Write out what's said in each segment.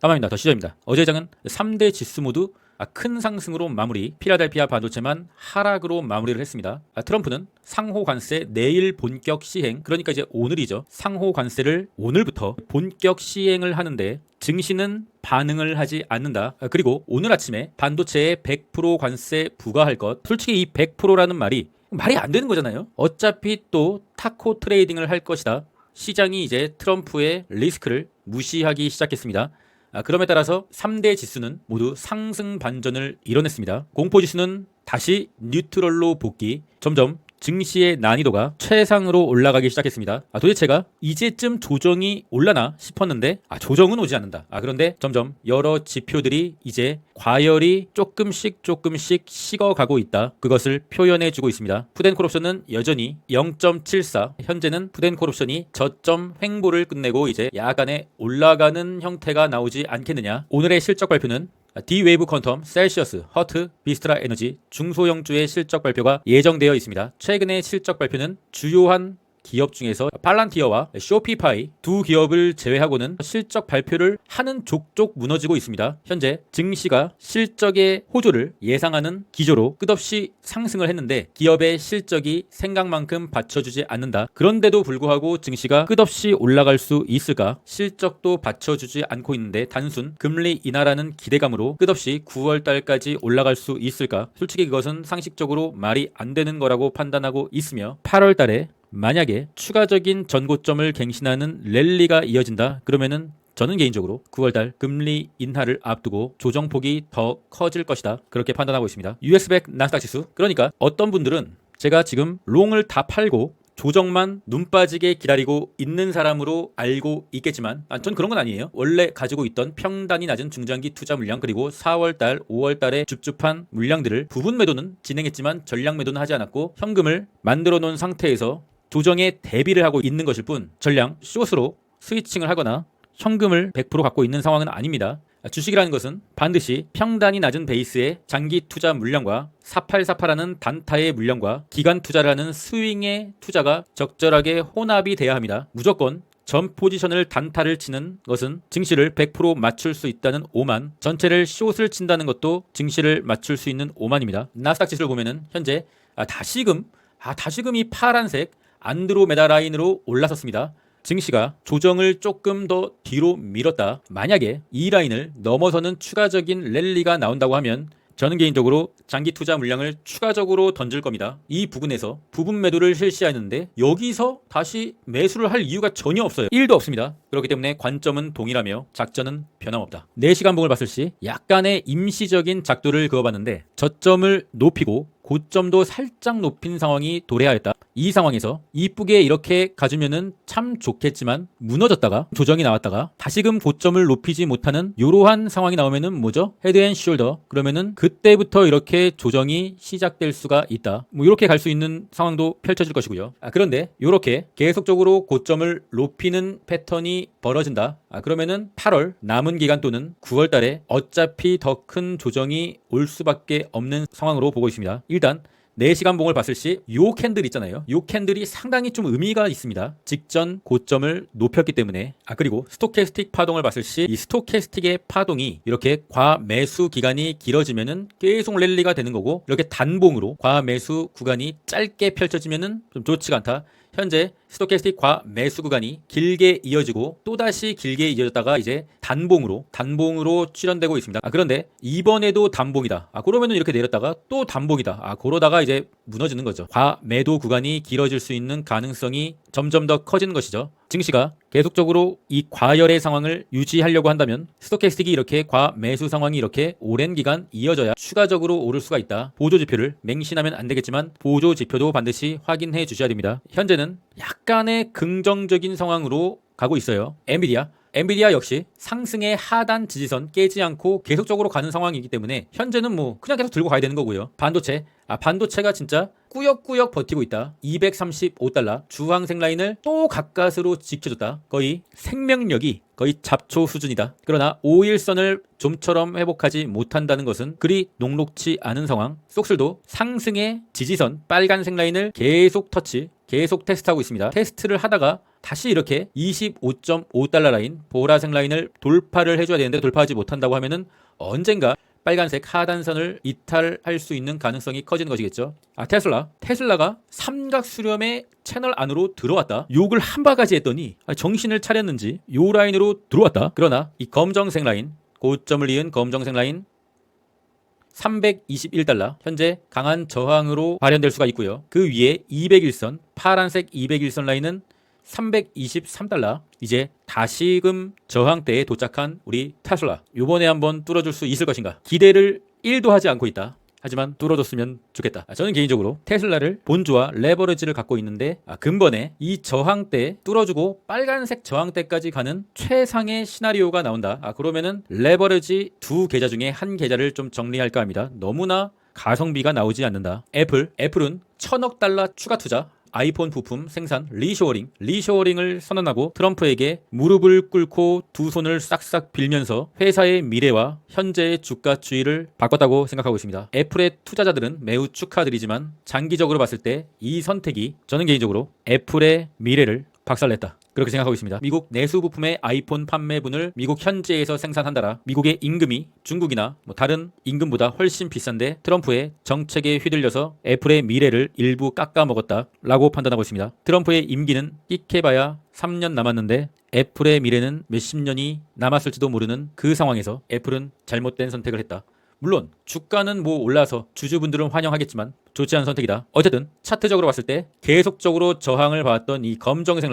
다음입니다. 더 시절입니다. 어제 장은 3대 지수 모두 큰 상승으로 마무리, 필라델피아 반도체만 하락으로 마무리를 했습니다. 트럼프는 상호 관세 내일 본격 시행, 그러니까 이제 오늘이죠. 상호 관세를 오늘부터 본격 시행을 하는데 증시는 반응을 하지 않는다. 그리고 오늘 아침에 반도체에 100% 관세 부과할 것, 솔직히 이 100%라는 말이 안 되는 거잖아요. 어차피 또 타코 트레이딩을 할 것이다. 시장이 이제 트럼프의 리스크를 무시하기 시작했습니다. 그럼에 따라서 3대 지수는 모두 상승 반전을 이뤄냈습니다. 공포지수는 다시 뉴트럴로 복귀, 점점 증시의 난이도가 최상으로 올라가기 시작했습니다. 도대체가 이제쯤 조정이 올라나 싶었는데 조정은 오지 않는다. 그런데 점점 여러 지표들이 이제 과열이 조금씩 식어가고 있다. 그것을 표현해주고 있습니다. 푸덴콜옵션은 여전히 0.74, 현재는 푸덴콜옵션이 저점 횡보를 끝내고 이제 야간에 올라가는 형태가 나오지 않겠느냐. 오늘의 실적 발표는 D-웨이브 퀀텀, 셀시어스, 허트, 비스트라 에너지 중소형주의 실적 발표가 예정되어 있습니다. 최근의 실적 발표는 주요한 기업 중에서 팔란티어와 쇼피파이 두 기업을 제외하고는 실적 발표를 하는 족족 무너지고 있습니다. 현재 증시가 실적의 호조를 예상하는 기조로 끝없이 상승을 했는데 기업의 실적이 생각만큼 받쳐주지 않는다. 그런데도 불구하고 증시가 끝없이 올라갈 수 있을까? 실적도 받쳐주지 않고 있는데 단순 금리 인하라는 기대감으로 끝없이 9월달까지 올라갈 수 있을까? 솔직히 그것은 상식적으로 말이 안 되는 거라고 판단하고 있으며 8월달에 만약에 추가적인 전고점을 갱신하는 랠리가 이어진다. 그러면은 저는 개인적으로 9월달 금리 인하를 앞두고 조정폭이 더 커질 것이다. 그렇게 판단하고 있습니다. US100 나스닥 지수. 그러니까 어떤 분들은 제가 지금 롱을 다 팔고 조정만 눈 빠지게 기다리고 있는 사람으로 알고 있겠지만 전 그런 건 아니에요. 원래 가지고 있던 평단이 낮은 중장기 투자 물량, 그리고 4월달, 5월달에 줍줍한 물량들을 부분 매도는 진행했지만 전량 매도는 하지 않았고 현금을 만들어 놓은 상태에서 조정에 대비를 하고 있는 것일 뿐 전량 숏으로 스위칭을 하거나 현금을 100% 갖고 있는 상황은 아닙니다. 주식이라는 것은 반드시 평단이 낮은 베이스의 장기 투자 물량과 4848하는 단타의 물량과 기간 투자를 하는 스윙의 투자가 적절하게 혼합이 돼야 합니다. 무조건 전 포지션을 단타를 치는 것은 증시를 100% 맞출 수 있다는 오만, 전체를 숏을 친다는 것도 증시를 맞출 수 있는 오만입니다. 나스닥 지수를 보면은 현재 다시금 이 파란색 안드로메다 라인으로 올라섰습니다. 증시가 조정을 조금 더 뒤로 밀었다. 만약에 이 라인을 넘어서는 추가적인 랠리가 나온다고 하면 저는 개인적으로 장기 투자 물량을 추가적으로 던질 겁니다. 이 부분에서 부분 매도를 실시하는데 여기서 다시 매수를 할 이유가 전혀 없어요. 1도 없습니다. 그렇기 때문에 관점은 동일하며 작전은 변함없다. 4시간 봉을 봤을 시 약간의 임시적인 작도를 그어봤는데 저점을 높이고 고점도 살짝 높인 상황이 도래하였다. 이 상황에서 이쁘게 이렇게 가주면은 참 좋겠지만 무너졌다가 조정이 나왔다가 다시금 고점을 높이지 못하는 이러한 상황이 나오면은 뭐죠? 헤드앤숄더. 그러면은 그때부터 이렇게 조정이 시작될 수가 있다. 이렇게 갈 수 있는 상황도 펼쳐질 것이고요. 그런데 이렇게 계속적으로 고점을 높이는 패턴이 벌어진다. 그러면은 8월 남은 기간 또는 9월 달에 어차피 더 큰 조정이 올 수밖에 없는 상황으로 보고 있습니다. 일단 4시간 봉을 봤을 시 요 캔들 있잖아요. 요 캔들이 상당히 좀 의미가 있습니다. 직전 고점을 높였기 때문에. 그리고 스토캐스틱 파동을 봤을 시 이 스토캐스틱의 파동이 이렇게 과매수 기간이 길어지면은 계속 랠리가 되는 거고, 이렇게 단봉으로 과매수 구간이 짧게 펼쳐지면은 좀 좋지가 않다. 현재 스토캐스틱 과매수 구간이 길게 이어지고 또다시 길게 이어졌다가 이제 단봉으로 출현되고 있습니다. 그런데 이번에도 단봉이다. 그러면은 이렇게 내렸다가 또 단봉이다. 그러다가 이제 무너지는 거죠. 과매도 구간이 길어질 수 있는 가능성이 점점 더 커지는 것이죠. 증시가 계속적으로 이 과열의 상황을 유지하려고 한다면 스토캐스틱이 이렇게 과매수 상황이 이렇게 오랜 기간 이어져야 추가적으로 오를 수가 있다. 보조지표를 맹신하면 안 되겠지만 보조지표도 반드시 확인해 주셔야 됩니다. 현재는 약간의 긍정적인 상황으로 가고 있어요. 엔비디아 역시 상승의 하단 지지선 깨지 않고 계속적으로 가는 상황이기 때문에 현재는 그냥 계속 들고 가야 되는 거고요. 반도체가 진짜 꾸역꾸역 버티고 있다. 235달러 주황색 라인을 또 가까스로 지켜줬다. 거의 생명력이 거의 잡초 수준이다. 그러나 5일선을 좀처럼 회복하지 못한다는 것은 그리 녹록치 않은 상황. 쏙슬도 상승의 지지선 빨간색 라인을 계속 테스트하고 있습니다. 테스트를 하다가 다시 이렇게 25.5달러 라인, 보라색 라인을 돌파를 해줘야 되는데 돌파하지 못한다고 하면은 언젠가 빨간색 하단선을 이탈할 수 있는 가능성이 커지는 것이겠죠. 테슬라가 삼각 수렴의 채널 안으로 들어왔다. 욕을 한 바가지 했더니 정신을 차렸는지 요 라인으로 들어왔다. 그러나 이 검정색 라인, 고점을 이은 검정색 라인 321달러, 현재 강한 저항으로 발현될 수가 있고요. 그 위에 201선, 파란색 201선 라인은 323달러. 이제 다시금 저항대에 도착한 우리 테슬라, 요번에 한번 뚫어줄 수 있을 것인가? 기대를 1도 하지 않고 있다. 하지만 뚫어줬으면 좋겠다. 저는 개인적으로 테슬라를 본주와 레버리지를 갖고 있는데 근본에 이 저항대 뚫어주고 빨간색 저항대까지 가는 최상의 시나리오가 나온다. 그러면은 레버리지 두 계좌 중에 한 계좌를 좀 정리할까 합니다. 너무나 가성비가 나오지 않는다. 애플은 1000억 달러 추가 투자, 아이폰 부품 생산 리쇼어링을 선언하고 트럼프에게 무릎을 꿇고 두 손을 싹싹 빌면서 회사의 미래와 현재의 주가 추이를 바꿨다고 생각하고 있습니다. 애플의 투자자들은 매우 축하드리지만 장기적으로 봤을 때 이 선택이 저는 개인적으로 애플의 미래를 박살냈다, 그렇게 생각하고 있습니다. 미국 내수 부품의 아이폰 판매분을 미국 현지에서 생산한다라 미국의 임금이 중국이나 다른 임금보다 훨씬 비싼데 트럼프의 정책에 휘둘려서 애플의 미래를 일부 깎아먹었다라고 판단하고 있습니다. 트럼프의 임기는 끽해봐야 3년 남았는데 애플의 미래는 몇십 년이 남았을지도 모르는 그 상황에서 애플은 잘못된 선택을 했다. 물론 주가는 올라서 주주분들은 환영하겠지만 좋지 않은 선택이다. 어쨌든 차트적으로 봤을 때 계속적으로 저항을 봐왔던 이 검정색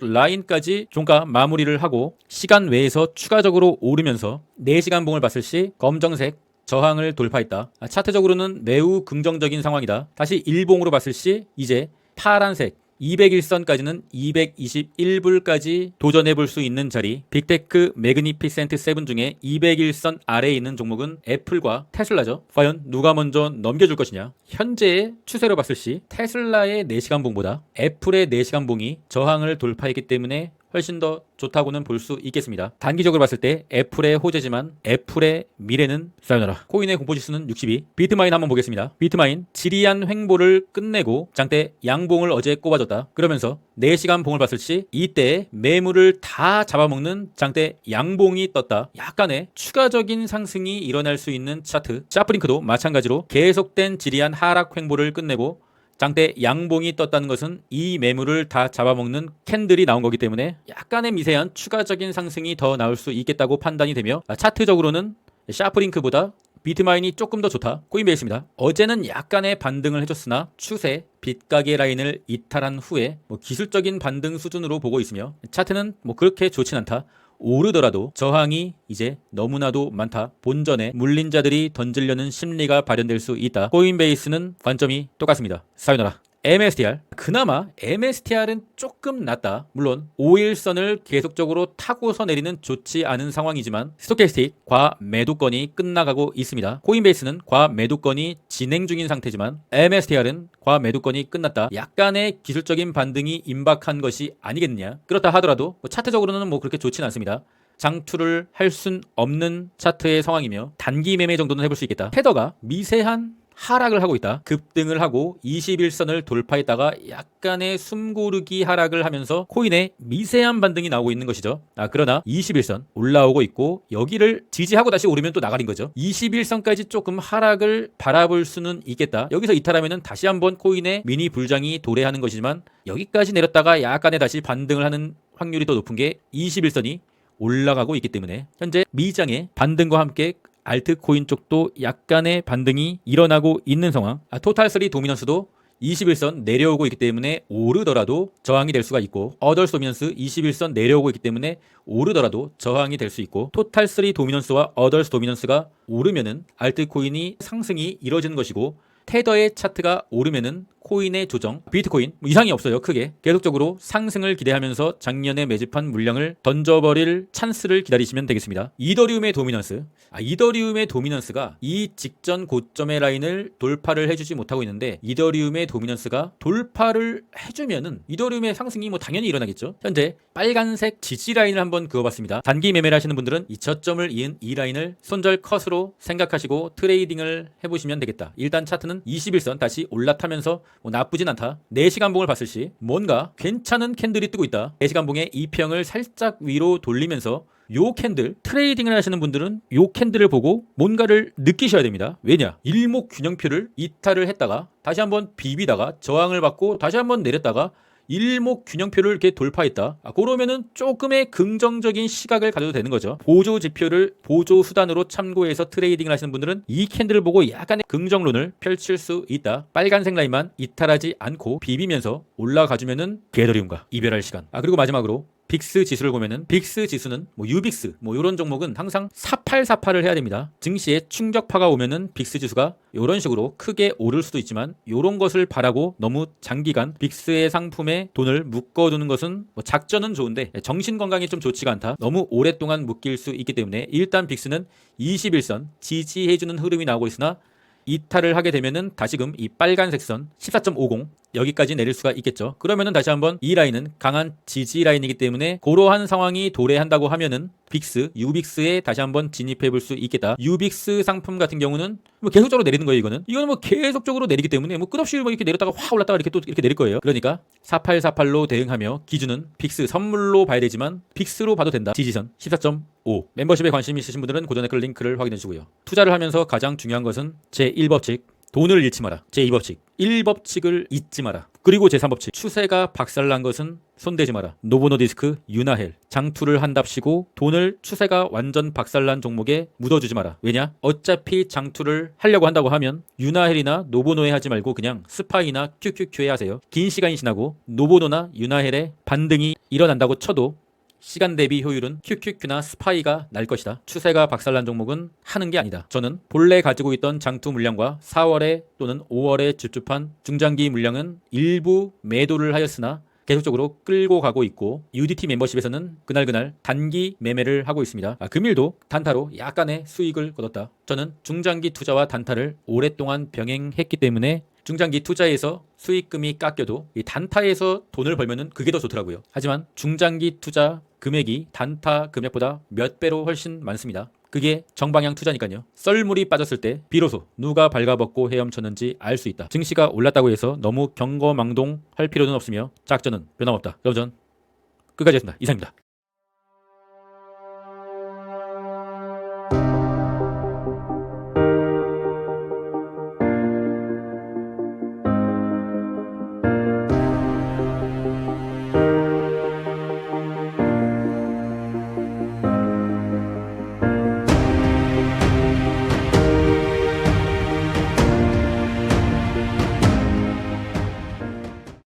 라인까지 종가 마무리를 하고 시간 외에서 추가적으로 오르면서 4시간 봉을 봤을 시 검정색 저항을 돌파했다. 차트적으로는 매우 긍정적인 상황이다. 다시 일봉으로 봤을 시 이제 파란색 201선까지는 221불까지 도전해 볼 수 있는 자리, 빅테크 매그니피센트 7 중에 201선 아래에 있는 종목은 애플과 테슬라죠. 과연 누가 먼저 넘겨줄 것이냐? 현재의 추세로 봤을 시 테슬라의 4시간 봉보다 애플의 4시간 봉이 저항을 돌파했기 때문에 훨씬 더 좋다고는 볼 수 있겠습니다. 단기적으로 봤을 때 애플의 호재지만 애플의 미래는 사요나라. 코인의 공포지수는 62. 비트마인 한번 보겠습니다. 비트마인 지리한 횡보를 끝내고 장대 양봉을 어제 꼽아줬다. 그러면서 4시간 봉을 봤을 시 이때 매물을 다 잡아먹는 장대 양봉이 떴다. 약간의 추가적인 상승이 일어날 수 있는 차트. 샤프링크도 마찬가지로 계속된 지리한 하락 횡보를 끝내고 장대 양봉이 떴다는 것은 이 매물을 다 잡아먹는 캔들이 나온 거기 때문에 약간의 미세한 추가적인 상승이 더 나올 수 있겠다고 판단이 되며 차트적으로는 샤프링크보다 비트마인이 조금 더 좋다. 코인베이스입니다. 어제는 약간의 반등을 해줬으나 추세 빗가게 라인을 이탈한 후에 기술적인 반등 수준으로 보고 있으며 차트는 그렇게 좋진 않다. 오르더라도 저항이 이제 너무나도 많다. 본전에 물린 자들이 던지려는 심리가 발현될 수 있다. 코인베이스는 관점이 똑같습니다. 사요나라. MSTR, 그나마 MSTR은 조금 낫다. 물론 5일선을 계속적으로 타고서 내리는 좋지 않은 상황이지만 스토캐스틱 과매도권이 끝나가고 있습니다. 코인베이스는 과매도권이 진행 중인 상태지만 MSTR은 과매도권이 끝났다. 약간의 기술적인 반등이 임박한 것이 아니겠느냐. 그렇다 하더라도 차트적으로는 그렇게 좋진 않습니다. 장투를 할 순 없는 차트의 상황이며 단기 매매 정도는 해볼 수 있겠다. 테더가 미세한 하락을 하고 있다. 급등을 하고 21선을 돌파했다가 약간의 숨고르기 하락을 하면서 코인에 미세한 반등이 나오고 있는 것이죠. 그러나 21선 올라오고 있고 여기를 지지하고 다시 오르면 또 나가린 거죠. 21선까지 조금 하락을 바라볼 수는 있겠다. 여기서 이탈하면 다시 한번 코인의 미니 불장이 도래하는 것이지만 여기까지 내렸다가 약간의 다시 반등을 하는 확률이 더 높은 게 21선이 올라가고 있기 때문에 현재 미장의 반등과 함께 알트코인 쪽도 약간의 반등이 일어나고 있는 상황. 토탈3 도미넌스도 21선 내려오고 있기 때문에 오르더라도 저항이 될 수가 있고 어덜스 도미넌스 21선 내려오고 있기 때문에 오르더라도 저항이 될 수 있고 토탈3 도미넌스와 어덜스 도미넌스가 오르면은 알트코인이 상승이 이뤄지는 것이고 테더의 차트가 오르면은 코인의 조정, 비트코인 이상이 없어요. 크게 계속적으로 상승을 기대하면서 작년에 매집한 물량을 던져버릴 찬스를 기다리시면 되겠습니다. 이더리움의 도미넌스가 이 직전 고점의 라인을 돌파를 해주지 못하고 있는데 이더리움의 도미넌스가 돌파를 해주면은 이더리움의 상승이 당연히 일어나겠죠. 현재 빨간색 지지 라인을 한번 그어봤습니다. 단기 매매를 하시는 분들은 이 저점을 이은 이 라인을 손절 컷으로 생각하시고 트레이딩을 해보시면 되겠다. 일단 차트는 이라인은 21선 다시 올라타면서 뭐 나쁘진 않다. 4시간 봉을 봤을 시 뭔가 괜찮은 캔들이 뜨고 있다. 4시간 봉의 이평을 살짝 위로 돌리면서 요 캔들, 트레이딩을 하시는 분들은 요 캔들을 보고 뭔가를 느끼셔야 됩니다. 왜냐? 일목균형표를 이탈을 했다가 다시 한번 비비다가 저항을 받고 다시 한번 내렸다가 일목균형표를 이렇게 돌파했다. 그러면은 조금의 긍정적인 시각을 가져도 되는 거죠. 보조 지표를 보조 수단으로 참고해서 트레이딩을 하시는 분들은 이 캔들을 보고 약간의 긍정론을 펼칠 수 있다. 빨간색 라인만 이탈하지 않고 비비면서 올라가주면은 개더리움과 이별할 시간. 그리고 마지막으로 빅스 지수를 보면은 빅스 지수는 뭐 유빅스 뭐 이런 종목은 항상 4848을 해야 됩니다. 증시에 충격파가 오면은 빅스 지수가 이런 식으로 크게 오를 수도 있지만 이런 것을 바라고 너무 장기간 빅스의 상품에 돈을 묶어두는 것은 뭐 작전은 좋은데 정신 건강이 좀 좋지가 않다. 너무 오랫동안 묶일 수 있기 때문에 일단 빅스는 21선 지지해주는 흐름이 나오고 있으나 이탈을 하게 되면은 다시금 이 빨간색 선 14.50 여기까지 내릴 수가 있겠죠. 그러면은 다시 한번 이 라인은 강한 지지 라인이기 때문에 그러한 상황이 도래한다고 하면은 빅스, 유빅스에 다시 한번 진입해 볼 수 있겠다. 유빅스 상품 같은 경우는 뭐 계속적으로 내리는 거예요. 이거는 뭐 계속적으로 내리기 때문에 뭐 끝없이 뭐 이렇게 내렸다가 확 올랐다가 이렇게 또 이렇게 내릴 거예요. 그러니까 4848로 대응하며 기준은 빅스 선물로 봐야 되지만 빅스로 봐도 된다. 지지선 14.5. 멤버십에 관심 있으신 분들은 고전 댓글 링크를 확인해 주고요. 투자를 하면서 가장 중요한 것은 제1법칙 돈을 잃지 마라. 제2법칙 1법칙을 잊지 마라. 그리고 제3법칙 추세가 박살난 것은 손대지 마라. 노보노디스크, 유나헬 장투를 한답시고 돈을 추세가 완전 박살난 종목에 묻어주지 마라. 왜냐? 어차피 장투를 하려고 한다고 하면 유나헬이나 노보노에 하지 말고 그냥 스파이나 QQQ에 하세요. 긴 시간이 지나고 노보노나 유나헬의 반등이 일어난다고 쳐도 시간 대비 효율은 QQQ나 스파이가 날 것이다. 추세가 박살난 종목은 하는 게 아니다. 저는 본래 가지고 있던 장투 물량과 4월에 또는 5월에 집주판 중장기 물량은 일부 매도를 하였으나 계속적으로 끌고 가고 있고 UDT 멤버십에서는 그날 단기 매매를 하고 있습니다. 금일도 단타로 약간의 수익을 거뒀다. 저는 중장기 투자와 단타를 오랫동안 병행했기 때문에 중장기 투자에서 수익금이 깎여도 이 단타에서 돈을 벌면은 그게 더 좋더라고요. 하지만 중장기 투자 금액이 단타 금액보다 몇 배로 훨씬 많습니다. 그게 정방향 투자니까요. 썰물이 빠졌을 때 비로소 누가 발가벗고 헤엄쳤는지 알 수 있다. 증시가 올랐다고 해서 너무 경거망동할 필요는 없으며 작전은 변함없다. 그럼 전 끝까지 했습니다. 이상입니다.